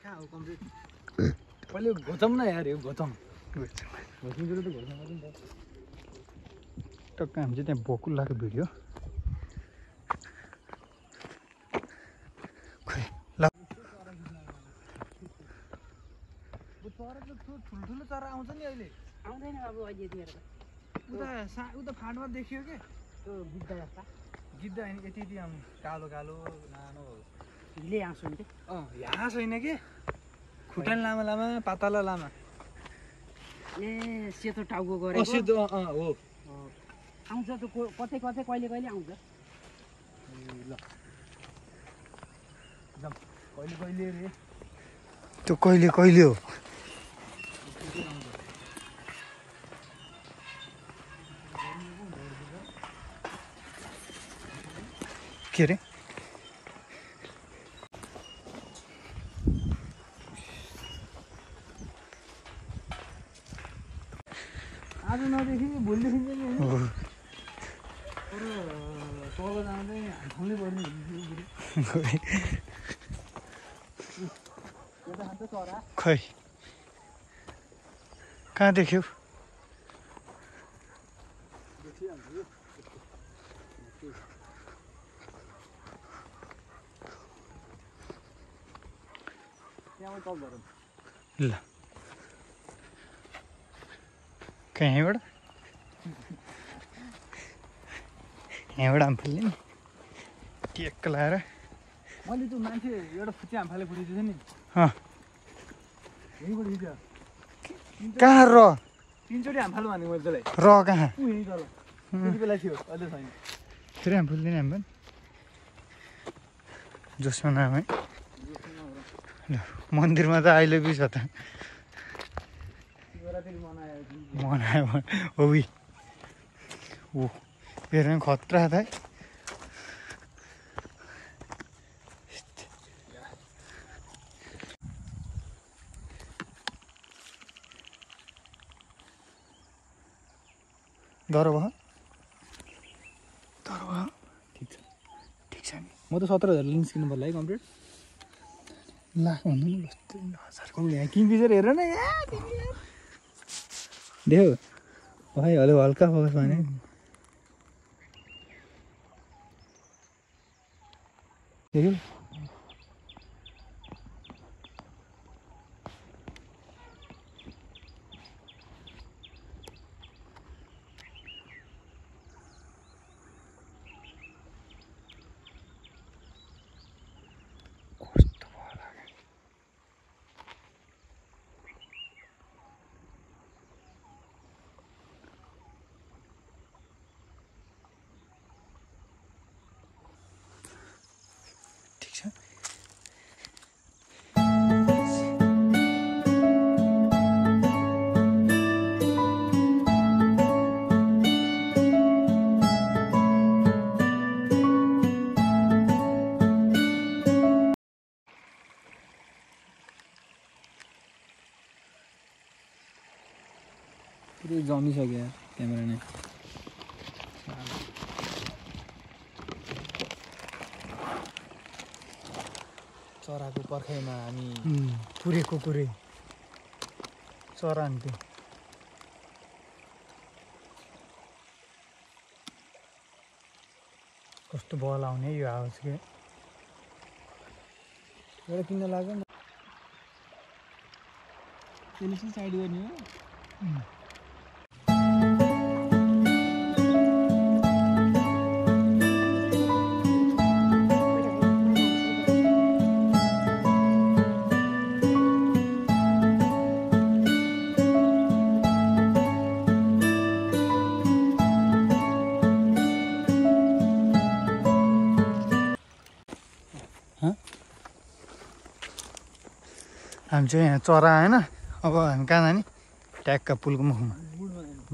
कहाँ हो कम्प्लिट पहिले घोचम न यार यो घोचम घोच्नुको त घोच्नु पर्छ नि त टक्क हामी चाहिँ त्यहाँ बकुल्लाको भिडियो खोइ ल चरा त ठुल्ठुलो चरा आउँछ नि अहिले आउँदैन अब अहिले यतिखेर उता फाँटमा देखियो के त्यो गिद्ध जस्ता गिद्ध होइन यति यति आउनु कालो कालो नानो हिले आउँछ नि यहाँ छैन के खुट्टान लामा लामा पातला लामा ए सेतो टाउको गरेको सेतो हो आउँछ त्यो कतै कतै कहिले कहिले आउँछ ल कहिले कहिले रे त्यो कहिले कहिले हो के अरे आज नदेखि भोलिदेखि चाहिँ तल जाँदा चाहिँ हाल्नै पर्ने चरा खै कहाँ देख्यौ ल कहीँबाट यहाँबाट हामी फुल्ने नि टेक्क लगाएर मैले त्यो मान्छे एउटा फुच्ची हामफाले फुटेको थिएँ नि यहीँबाट हिजो कहाँ र तिनचोटि हामफालो भनेको मैले त्यसलाई र कहाँ यहीँ तल त्यति बेला थियो अहिले छैन फेरि हामी फुल्दैन हामी पनि जसमा नाम है ल मन्दिरमा त अहिले भी छ त मनायो हो ओ हेर्नु खतरा था है डर भयो ठिक छ नि म त 17,000 लिन्स किन्नु पर्ला है कम्प्लिट लाख भन्नु नि 10,000 यहाँ किङफिसर हेर न देऊ भाइ अलि हल्का फोकस भने देख्यौ पुरै जमिसक्यो क्यामेरा नै चराको पर्खाइमा हामी पुरेको पुरै चरा नि त्यो कस्तो बल आउने यो आवाज के एउटा किन्न लाग्यो नि त्यसले चाहिँ साइड गर्ने हो हामी चाहिँ यहाँ चरा होइन अब हामी कहाँ जाने ट्याक्क पुलको मुखमा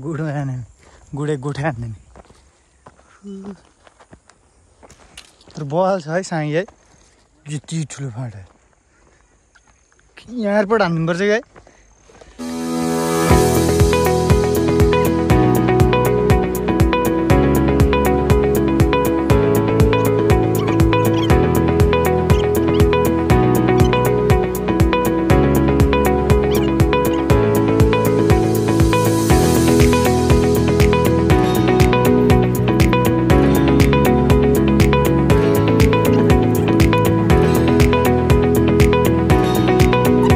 गुडमा जाने गुडे गोठे हान्ने नि तर बल छ है साई है यति ठुलो फाँट यहाँबाट हान्नुपर्छ कि है